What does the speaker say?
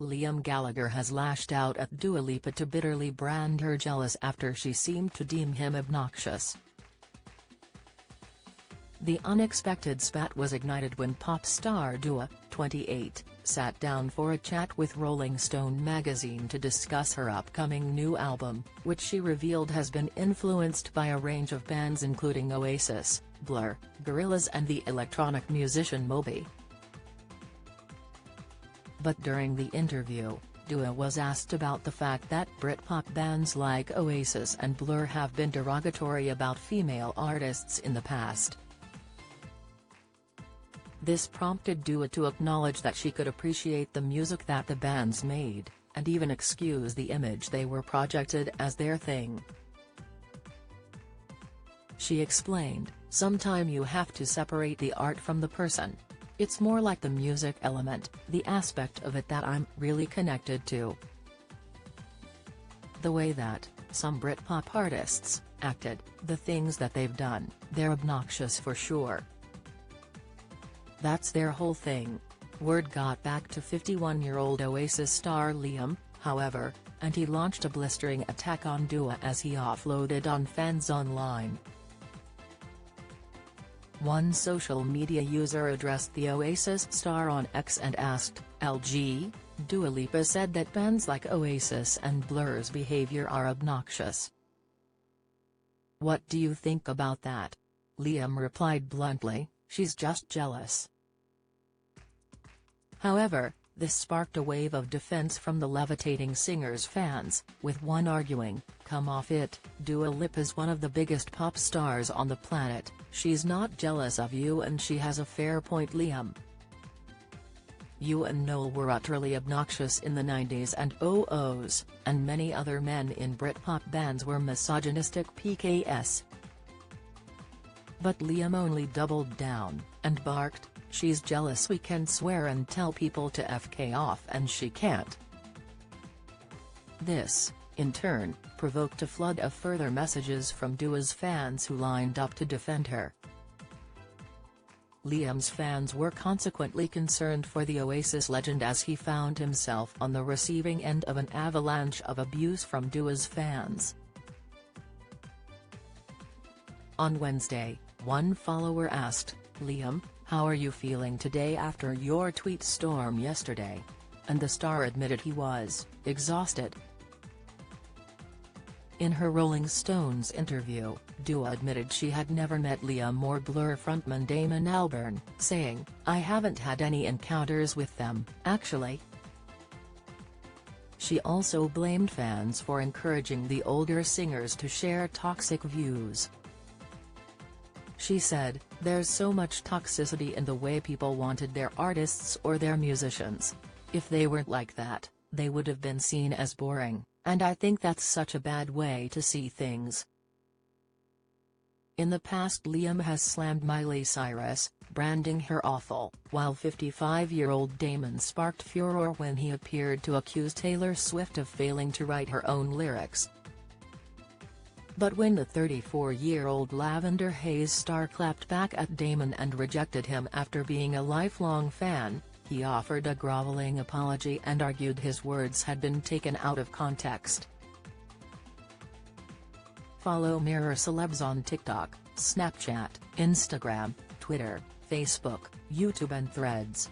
Liam Gallagher has lashed out at Dua Lipa to bitterly brand her jealous after she seemed to deem him obnoxious. The unexpected spat was ignited when pop star Dua, 28, sat down for a chat with Rolling Stone magazine to discuss her upcoming new album, which she revealed has been influenced by a range of bands including Oasis, Blur, Gorillaz and the electronic musician Moby. But during the interview, Dua was asked about the fact that Britpop bands like Oasis and Blur have been derogatory about female artists in the past. This prompted Dua to acknowledge that she could appreciate the music that the bands made, and even excuse the image they were projected as their thing. She explained, "Sometime you have to separate the art from the person. It's more like the music element, the aspect of it that I'm really connected to. The way that some Britpop artists acted, the things that they've done, they're obnoxious for sure. That's their whole thing." Word got back to 51-year-old Oasis star Liam, however, and he launched a blistering attack on Dua as he offloaded on fans online. One social media user addressed the Oasis star on X and asked, "LG, Dua Lipa said that bands like Oasis and Blur's behavior are obnoxious. What do you think about that?" Liam replied bluntly, "She's just jealous." However, this sparked a wave of defense from the levitating singer's fans, with one arguing, "Come off it, Dua Lipa's one of the biggest pop stars on the planet, she's not jealous of you and she has a fair point Liam. You and Noel were utterly obnoxious in the 90s and 00s, and many other men in Britpop bands were misogynistic PKS." But Liam only doubled down, and barked, "She's jealous, we can swear and tell people to FK off and she can't." This, in turn, provoked a flood of further messages from Dua's fans who lined up to defend her. Liam's fans were consequently concerned for the Oasis legend as he found himself on the receiving end of an avalanche of abuse from Dua's fans. On Wednesday, one follower asked, "Liam, how are you feeling today after your tweet storm yesterday?" And the star admitted he was exhausted. In her Rolling Stones interview, Dua admitted she had never met Liam or Blur frontman Damon Albarn, saying, "I haven't had any encounters with them, actually." She also blamed fans for encouraging the older singers to share toxic views. She said, "There's so much toxicity in the way people wanted their artists or their musicians. If they weren't like that, they would have been seen as boring, and I think that's such a bad way to see things." In the past, Liam has slammed Miley Cyrus, branding her awful, while 55-year-old Damon sparked furor when he appeared to accuse Taylor Swift of failing to write her own lyrics. But when the 34-year-old Lavender Haze star clapped back at Damon and rejected him after being a lifelong fan, he offered a groveling apology and argued his words had been taken out of context. Follow Mirror Celebs on TikTok, Snapchat, Instagram, Twitter, Facebook, YouTube and Threads.